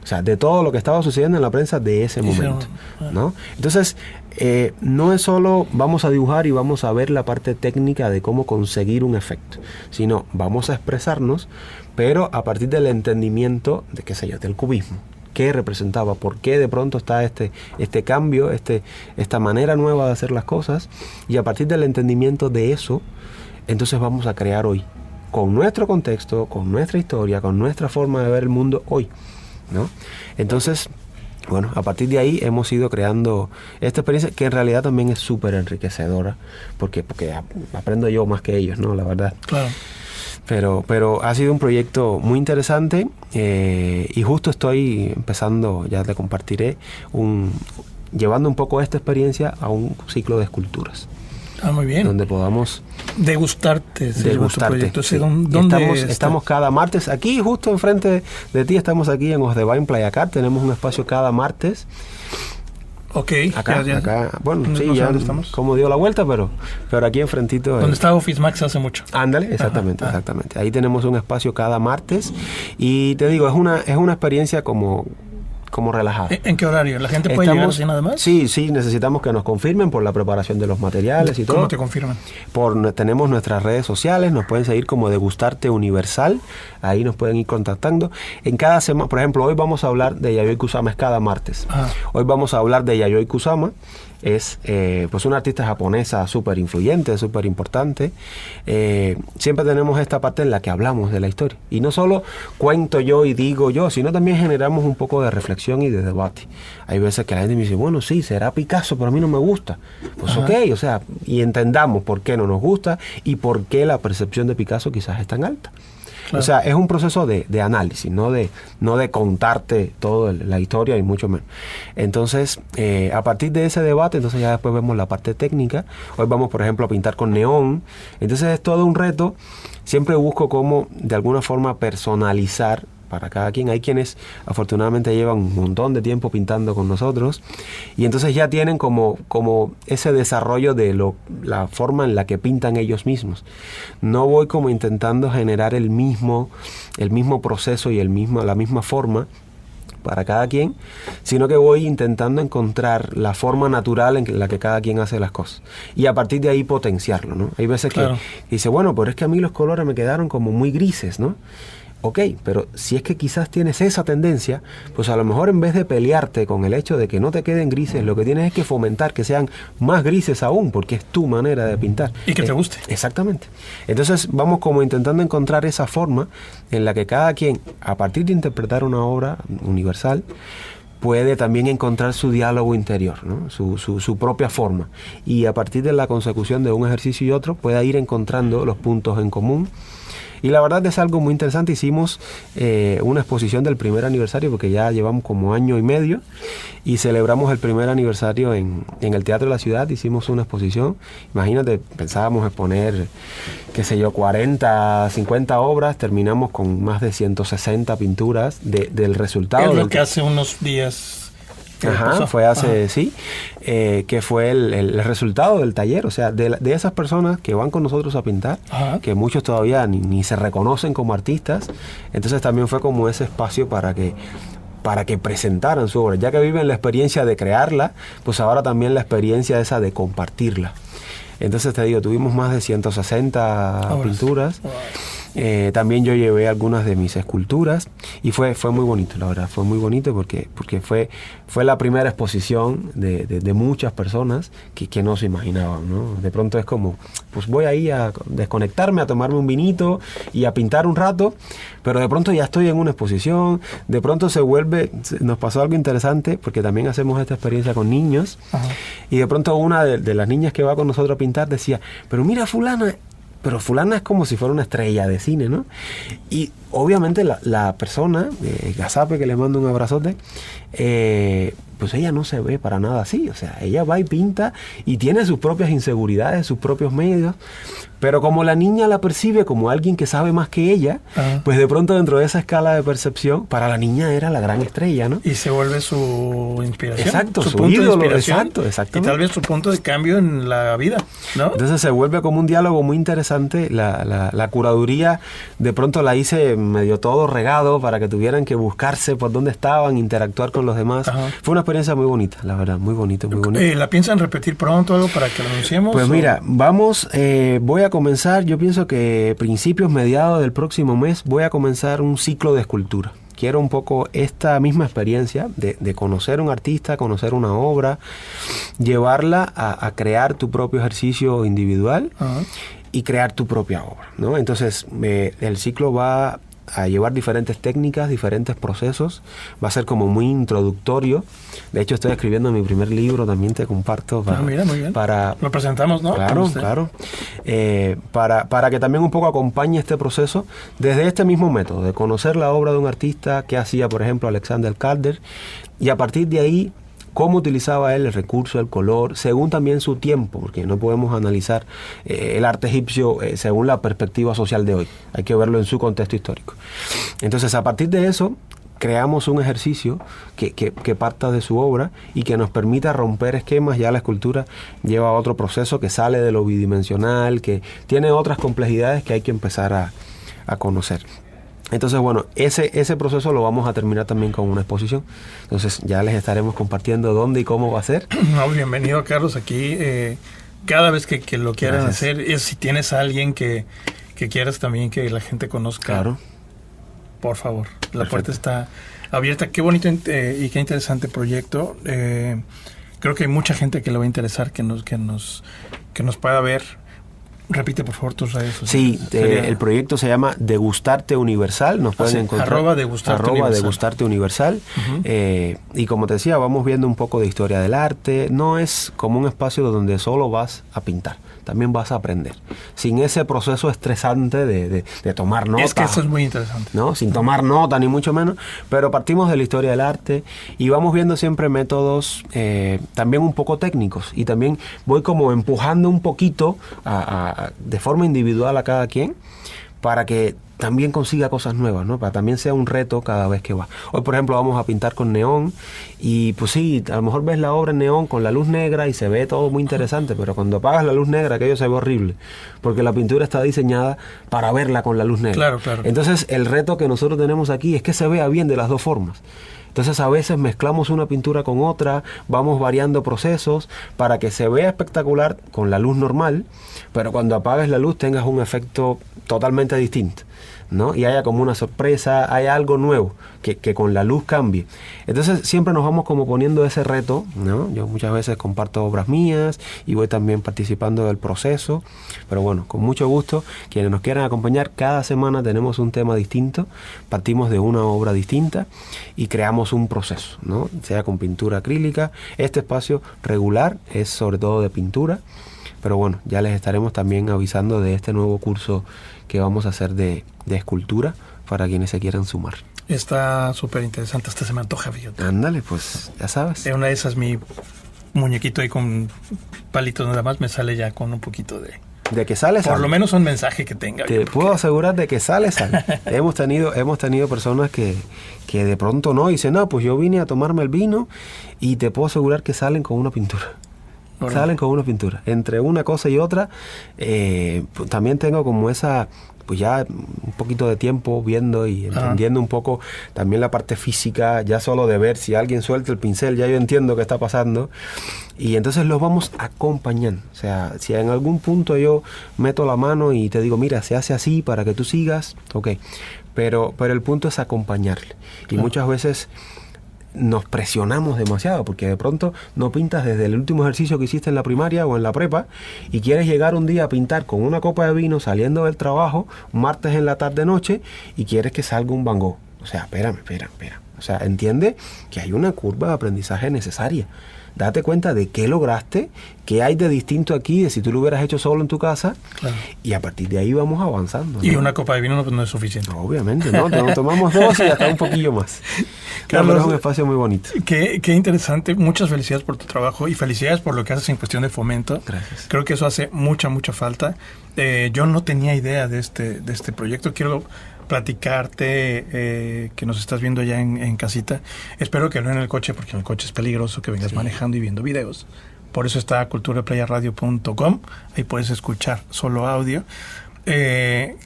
O sea, de todo lo que estaba sucediendo en la prensa de ese momento, ¿no? Entonces, no es solo vamos a dibujar y vamos a ver la parte técnica de cómo conseguir un efecto, sino vamos a expresarnos, pero a partir del entendimiento de, qué sé yo, del cubismo. ¿Qué representaba? ¿Por qué de pronto está este cambio, esta manera nueva de hacer las cosas? Y a partir del entendimiento de eso, entonces vamos a crear hoy, con nuestro contexto, con nuestra historia, con nuestra forma de ver el mundo hoy, ¿no? Entonces, bueno, a partir de ahí hemos ido creando esta experiencia que en realidad también es súper enriquecedora, porque aprendo yo más que ellos, ¿no? La verdad. Claro. Pero ha sido un proyecto muy interesante y justo estoy empezando, ya te compartiré, llevando un poco esta experiencia a un ciclo de esculturas. Muy bien. Donde podamos degustarte. Sí. Estamos cada martes aquí, justo enfrente de ti, estamos aquí en Osdevine Playa Car, tenemos un espacio cada martes. Ok. Acá. Bueno, sí, ya como dio la vuelta, pero aquí enfrentito. Donde está Office Max hace mucho. Ándale, exactamente. Ahí tenemos un espacio cada martes y te digo, es una experiencia como relajada. ¿En qué horario? ¿La gente puede llegar así nada más? Sí, necesitamos que nos confirmen por la preparación de los materiales y todo. ¿Cómo te confirman? Tenemos nuestras redes sociales, nos pueden seguir como Degustarte Universal, ahí nos pueden ir contactando. En cada semana, por ejemplo, hoy vamos a hablar de Yayoi Kusama, es cada martes. Hoy vamos a hablar de Yayoi Kusama es pues una artista japonesa súper influyente, súper importante. Siempre tenemos esta parte en la que hablamos de la historia. Y no solo cuento yo y digo yo, sino también generamos un poco de reflexión y de debate. Hay veces que la gente me dice, bueno, sí, será Picasso, pero a mí no me gusta. Pues ok, o sea, y entendamos por qué no nos gusta y por qué la percepción de Picasso quizás es tan alta. Claro. O sea, es un proceso de análisis, no de contarte toda la historia y mucho menos. Entonces, a partir de ese debate, entonces ya después vemos la parte técnica. Hoy vamos, por ejemplo, a pintar con neón. Entonces es todo un reto. Siempre busco cómo, de alguna forma, personalizar para cada quien. Hay quienes afortunadamente llevan un montón de tiempo pintando con nosotros y entonces ya tienen como ese desarrollo de la forma en la que pintan ellos mismos. No voy como intentando generar el mismo proceso y la misma forma para cada quien, sino que voy intentando encontrar la forma natural en la que cada quien hace las cosas y a partir de ahí potenciarlo, ¿no? Hay veces que dice, bueno, pero es que a mí los colores me quedaron como muy grises, ¿no? Ok, pero si es que quizás tienes esa tendencia, pues a lo mejor en vez de pelearte con el hecho de que no te queden grises, lo que tienes es que fomentar que sean más grises aún, porque es tu manera de pintar. Y que te guste. Exactamente. Entonces vamos como intentando encontrar esa forma en la que cada quien, a partir de interpretar una obra universal, puede también encontrar su diálogo interior, ¿no? su propia forma. Y a partir de la consecución de un ejercicio y otro, pueda ir encontrando los puntos en común. Y la verdad es algo muy interesante. Hicimos una exposición del primer aniversario, porque ya llevamos como año y medio, y celebramos el primer aniversario en el Teatro de la Ciudad. Hicimos una exposición. Imagínate, pensábamos exponer, 40, 50 obras. Terminamos con más de 160 pinturas del resultado. Es lo que hace unos días... Ajá, fue hace, sí, que fue el resultado del taller, o sea, de esas personas que van con nosotros a pintar, que muchos todavía ni se reconocen como artistas. Entonces también fue como ese espacio para que presentaran su obra, ya que viven la experiencia de crearla, pues ahora también la experiencia esa de compartirla. Entonces te digo, tuvimos más de 160 pinturas. Wow. También yo llevé algunas de mis esculturas y fue muy bonito, la verdad, fue muy bonito porque fue la primera exposición de muchas personas que no se imaginaban, ¿no? De pronto es como, pues voy ahí a desconectarme, a tomarme un vinito y a pintar un rato, pero de pronto ya estoy en una exposición, de pronto nos pasó algo interesante porque también hacemos esta experiencia con niños. Ajá. Y de pronto una de las niñas que va con nosotros a pintar decía, pero mira fulana es como si fuera una estrella de cine, ¿no? Y obviamente la persona, Gazape, que le mando un abrazote, pues ella no se ve para nada así. O sea, ella va y pinta y tiene sus propias inseguridades, sus propios medios, pero como la niña la percibe como alguien que sabe más que ella, pues de pronto dentro de esa escala de percepción, para la niña era la gran estrella, ¿no? Y se vuelve su inspiración. Exacto, su punto ídolo, de inspiración. Exactamente. Y tal vez su punto de cambio en la vida, ¿no? Entonces se vuelve como un diálogo muy interesante. La curaduría de pronto la hice medio todo regado para que tuvieran que buscarse por dónde estaban, interactuar con los demás. Ajá. Fue una experiencia muy bonita, la verdad, muy bonito, muy bonito. ¿La piensan repetir pronto algo para que lo anunciemos? Pues mira, voy a comenzar, yo pienso que principios, mediados del próximo mes, voy a comenzar un ciclo de escultura. Quiero un poco esta misma experiencia de conocer un artista, conocer una obra, llevarla a crear tu propio ejercicio individual. Ajá. Y crear tu propia obra, ¿no? Entonces, el ciclo va a llevar diferentes técnicas, diferentes procesos. Va a ser como muy introductorio. De hecho, estoy escribiendo mi primer libro, también te comparto. Mira, muy bien. Lo presentamos, ¿no? Claro. Para que también un poco acompañe este proceso desde este mismo método, de conocer la obra de un artista que hacía, por ejemplo, Alexander Calder, y a partir de ahí, cómo utilizaba él el recurso, el color, según también su tiempo, porque no podemos analizar el arte egipcio según la perspectiva social de hoy. Hay que verlo en su contexto histórico. Entonces, a partir de eso, creamos un ejercicio que parta de su obra y que nos permita romper esquemas. Ya la escultura lleva otro proceso que sale de lo bidimensional, que tiene otras complejidades que hay que empezar a conocer. Entonces, bueno, ese proceso lo vamos a terminar también con una exposición. Entonces, ya les estaremos compartiendo dónde y cómo va a ser. No, bienvenido, Carlos, aquí. Cada vez que lo quieran hacer, si tienes a alguien que quieras también que la gente conozca, claro, por favor, la puerta está abierta. Qué bonito y qué interesante proyecto. creo que hay mucha gente que le va a interesar que nos pueda ver. Repite, por favor, tus redes sociales. Sí, el proyecto se llama Degustarte Universal. Nos pueden encontrar. @Degustarte Universal. Y como te decía, vamos viendo un poco de historia del arte. No es como un espacio donde solo vas a pintar. También vas a aprender. Sin ese proceso estresante de tomar nota. Es que eso es muy interesante. ¿No? Sin tomar nota, ni mucho menos. Pero partimos de la historia del arte y vamos viendo siempre métodos también un poco técnicos. Y también voy como empujando un poquito de forma individual a cada quien para que también consiga cosas nuevas, ¿no? Para también sea un reto cada vez que va. Hoy, por ejemplo, vamos a pintar con neón y pues sí, a lo mejor ves la obra en neón con la luz negra y se ve todo muy interesante, pero cuando apagas la luz negra aquello se ve horrible, porque la pintura está diseñada para verla con la luz negra. Claro, claro. Entonces, el reto que nosotros tenemos aquí es que se vea bien de las dos formas. Entonces a veces mezclamos una pintura con otra, vamos variando procesos para que se vea espectacular con la luz normal, pero cuando apagues la luz tengas un efecto totalmente distinto, ¿no? Y haya como una sorpresa, hay algo nuevo que con la luz cambie. Entonces siempre nos vamos como poniendo ese reto, ¿no? Yo muchas veces comparto obras mías y voy también participando del proceso, pero bueno, con mucho gusto, quienes nos quieran acompañar, cada semana tenemos un tema distinto, partimos de una obra distinta y creamos un proceso, ¿no? Sea con pintura acrílica. Este espacio regular es sobre todo de pintura, pero bueno, ya les estaremos también avisando de este nuevo curso que vamos a hacer de escultura para quienes se quieran sumar. Está súper interesante, hasta se me antoja, fíjate. Ándale, pues ya sabes. Una de esas, mi muñequito ahí con palitos nada más, me sale ya con un poquito de que sale. Por lo menos un mensaje que tenga. Te puedo asegurar de que sale. hemos tenido personas que de pronto no, dicen, no, pues yo vine a tomarme el vino y te puedo asegurar que salen con una pintura. Bueno. Salen con una pintura. Entre una cosa y otra, pues, también tengo como esa, pues ya un poquito de tiempo viendo y entendiendo un poco también la parte física, ya solo de ver si alguien suelta el pincel, ya yo entiendo qué está pasando. Y entonces los vamos acompañando. O sea, si en algún punto yo meto la mano y te digo, mira, se hace así para que tú sigas, ok. Pero el punto es acompañarle. Y muchas veces nos presionamos demasiado porque de pronto no pintas desde el último ejercicio que hiciste en la primaria o en la prepa y quieres llegar un día a pintar con una copa de vino saliendo del trabajo, un martes en la tarde-noche, y quieres que salga un Van Gogh. O sea, espera. O sea, entiende que hay una curva de aprendizaje necesaria. Date cuenta de qué lograste, qué hay de distinto aquí, de si tú lo hubieras hecho solo en tu casa, claro. Y a partir de ahí vamos avanzando, ¿no? Y una copa de vino no es suficiente. Obviamente, ¿no? Tomamos dos y hasta un poquillo más. Carlos, es un espacio muy bonito. Qué interesante. Muchas felicidades por tu trabajo y felicidades por lo que haces en cuestión de fomento. Gracias. Creo que eso hace mucha falta. Yo no tenía idea de este proyecto. Quiero platicarte, que nos estás viendo ya en casita. Espero que no en el coche, porque en el coche es peligroso que vengas manejando y viendo videos. Por eso está culturaplayaradio.com. Ahí puedes escuchar solo audio. Que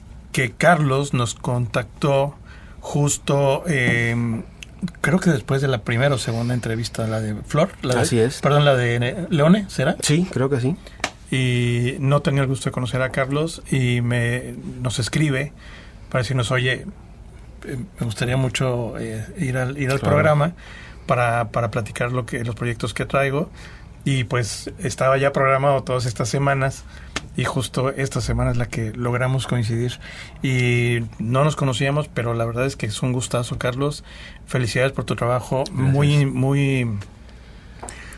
Carlos nos contactó justo, creo que después de la primera o segunda entrevista, la de Flor. Así es. Perdón, la de Leone, ¿será? Sí, creo que sí. Y no tenía el gusto de conocer a Carlos y nos escribe para decirnos, oye, me gustaría mucho ir al programa para platicar los proyectos que traigo. Y pues estaba ya programado todas estas semanas y justo esta semana es la que logramos coincidir. Y no nos conocíamos, pero la verdad es que es un gustazo, Carlos. Felicidades por tu trabajo. Gracias.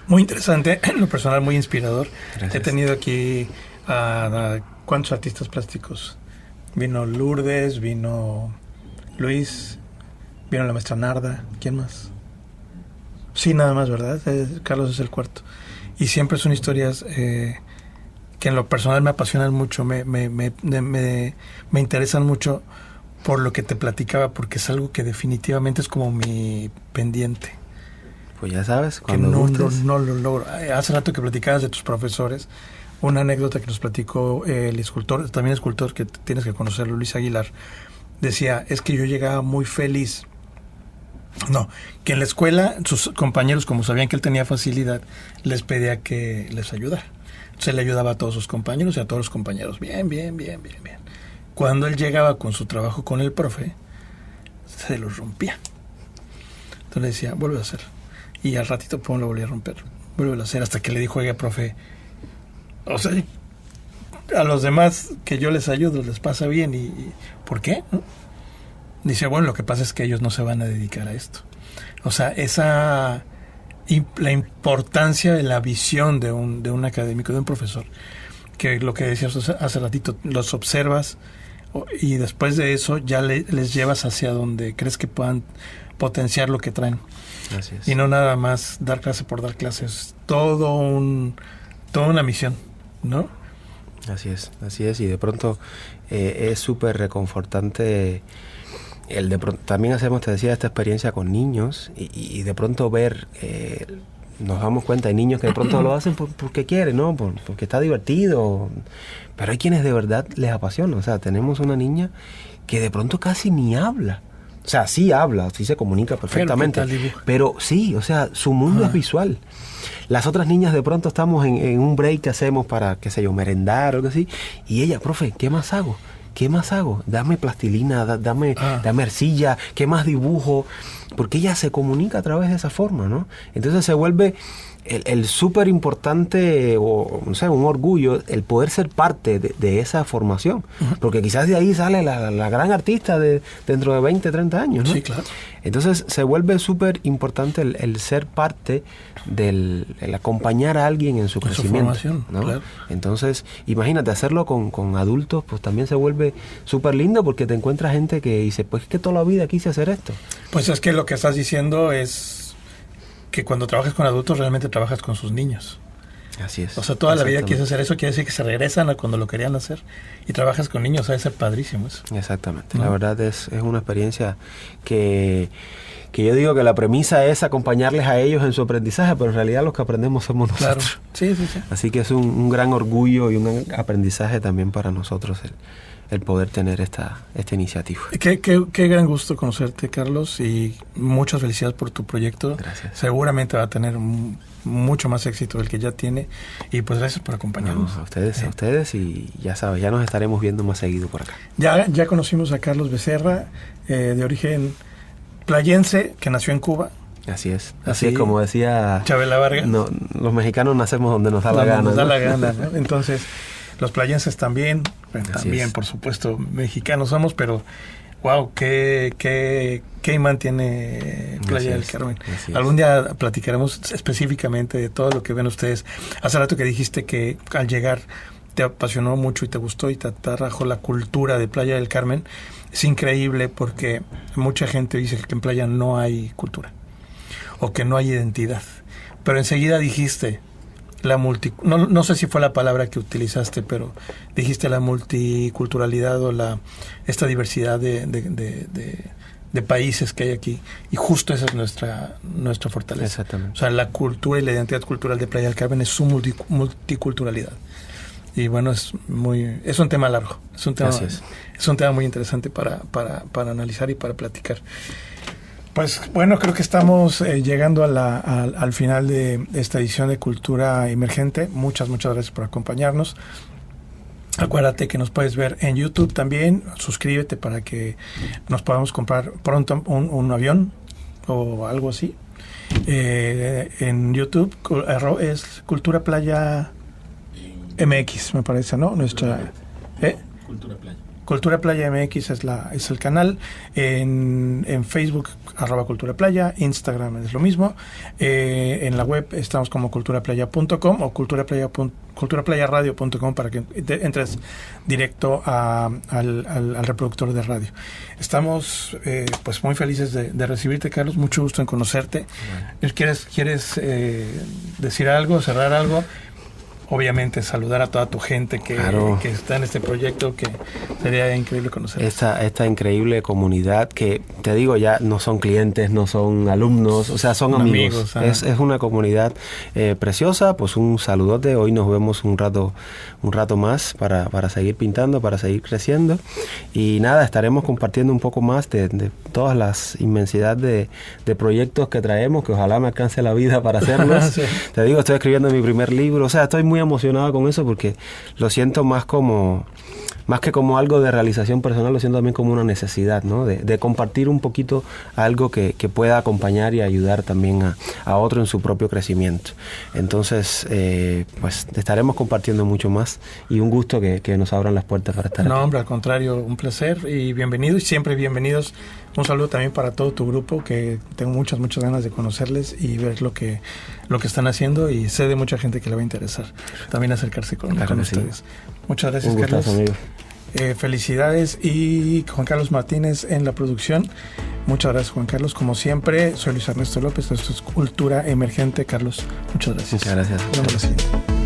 Muy interesante, en lo personal muy inspirador. Gracias. He tenido aquí a ¿cuántos artistas plásticos? Vino Lourdes, vino Luis, vino la maestra Narda. ¿Quién más? Sí, nada más, ¿verdad? Carlos es el cuarto. Y siempre son historias que en lo personal me apasionan mucho, me interesan mucho por lo que te platicaba, porque es algo que definitivamente es como mi pendiente. Pues ya sabes, cuando no lo logro. Hace rato que platicabas de tus profesores, una anécdota que nos platicó el escultor, también escultor que tienes que conocerlo, Luis Aguilar, decía, es que yo llegaba muy feliz. No, que en la escuela sus compañeros, como sabían que él tenía facilidad, les pedía que les ayudara. Entonces le ayudaba a todos sus compañeros y a todos los compañeros. Bien. Cuando él llegaba con su trabajo con el profe, se los rompía. Entonces le decía, vuelve a hacer. Y al ratito, lo volvía a romper. vuélvelo a hacer, hasta que le dijo, oiga, profe, o sea, a los demás que yo les ayudo les pasa bien, y ¿por qué? ¿No? Dice, bueno, lo que pasa es que ellos no se van a dedicar a esto. O sea, la importancia de la visión de un académico, de un profesor, que lo que decías hace ratito, los observas y después de eso ya les llevas hacia donde crees que puedan potenciar lo que traen. Así es. Y no nada más dar clase por dar clases, toda una misión, ¿no? Así es, y de pronto es súper reconfortante también hacemos, te decía, esta experiencia con niños y de pronto ver, nos damos cuenta, hay niños que de pronto lo hacen porque quieren, ¿no? Porque está divertido, pero hay quienes de verdad les apasiona. O sea, tenemos una niña que de pronto casi ni habla. O sea, sí habla, sí se comunica perfectamente, pero sí, o sea, su mundo es visual. Las otras niñas de pronto estamos en un break que hacemos para, qué sé yo, merendar o algo así, y ella, profe, ¿qué más hago? ¿Qué más hago? Dame plastilina, dame arcilla, ¿qué más dibujo? Porque ella se comunica a través de esa forma, ¿no? Entonces se vuelve el súper importante, o no sé, un orgullo, el poder ser parte de esa formación. Uh-huh. Porque quizás de ahí sale la gran artista dentro de 20, 30 años, ¿no? Sí, claro. Entonces se vuelve súper importante el ser parte el acompañar a alguien en su crecimiento, su formación, ¿no? Claro. Entonces, imagínate, hacerlo con adultos, pues también se vuelve súper lindo porque te encuentras gente que dice, pues es que toda la vida quise hacer esto. Pues es que lo que estás diciendo es que cuando trabajas con adultos realmente trabajas con sus niños. Así es. O sea, toda la vida quieres hacer eso, quiere decir que se regresan a cuando lo querían hacer y trabajas con niños, debe ser padrísimo eso. Exactamente. La verdad es una experiencia que yo digo que la premisa es acompañarles a ellos en su aprendizaje, pero en realidad los que aprendemos somos nosotros. Claro. Sí. Así que es un gran orgullo y un aprendizaje también para nosotros el poder tener esta iniciativa. Qué gran gusto conocerte, Carlos, y muchas felicidades por tu proyecto. Gracias. Seguramente va a tener mucho más éxito del que ya tiene, y pues gracias por acompañarnos. A ustedes, y ya sabes, ya nos estaremos viendo más seguido por acá. Ya conocimos a Carlos Becerra, de origen playense, que nació en Cuba. Así es como decía Chabela Vargas. No, los mexicanos nacemos donde nos da la gana. Nos da ¿no? la gana, ¿no? Entonces, los playenses también, por supuesto, mexicanos somos, pero wow, qué imán tiene Playa del Carmen. Algún día platicaremos específicamente de todo lo que ven ustedes. Hace rato que dijiste que al llegar te apasionó mucho y te gustó y te atrajo la cultura de Playa del Carmen. Es increíble porque mucha gente dice que en Playa no hay cultura o que no hay identidad, pero enseguida dijiste no sé si fue la palabra que utilizaste, pero dijiste la multiculturalidad o esta diversidad de países que hay aquí, y justo esa es nuestra fortaleza. Exactamente. O sea, la cultura y la identidad cultural de Playa del Carmen es su multiculturalidad. Y bueno, es un tema largo, es un tema muy interesante para analizar y para platicar. Pues bueno, creo que estamos llegando al final de esta edición de Cultura Emergente. Muchas gracias por acompañarnos. Acuérdate que nos puedes ver en YouTube también. Suscríbete para que nos podamos comprar pronto un avión o algo así. En YouTube es Cultura Playa MX, me parece, ¿no? Nuestra Cultura Playa MX es el canal. En Facebook @Cultura Playa, Instagram es lo mismo. En la web estamos como culturaplaya.com o culturaplayaradio.com para que entres directo al reproductor de radio. Estamos pues muy felices de recibirte, Carlos. Mucho gusto en conocerte. Bueno. ¿Quieres decir algo, cerrar algo? Obviamente saludar a toda tu gente que está en este proyecto, que sería increíble conocer. Esta increíble comunidad que, te digo, ya no son clientes, no son alumnos, o sea, son amigos. Es una comunidad preciosa. Pues un saludote. Hoy nos vemos un rato más para seguir pintando, para seguir creciendo. Y nada, estaremos compartiendo un poco más de todas las inmensidad de proyectos que traemos, que ojalá me alcance la vida para hacerlos. Sí. Te digo, estoy escribiendo mi primer libro, o sea, estoy muy emocionado con eso porque lo siento más como más que como algo de realización personal, lo siento también como una necesidad, ¿no? De compartir un poquito algo que pueda acompañar y ayudar también a otro en su propio crecimiento. Entonces, pues estaremos compartiendo mucho más y un gusto que nos abran las puertas para estar aquí. No, hombre, al contrario, un placer y bienvenidos y siempre bienvenidos. Un saludo también para todo tu grupo, que tengo muchas ganas de conocerles y ver lo que están haciendo, y sé de mucha gente que le va a interesar también acercarse con ustedes. Sí. Muchas gracias, un gustazo, Carlos. Amigo. Felicidades, y Juan Carlos Martínez en la producción. Muchas gracias, Juan Carlos. Como siempre, soy Luis Ernesto López. Esto es Cultura Emergente. Carlos, muchas gracias. Muchas gracias. Nos vemos la siguiente.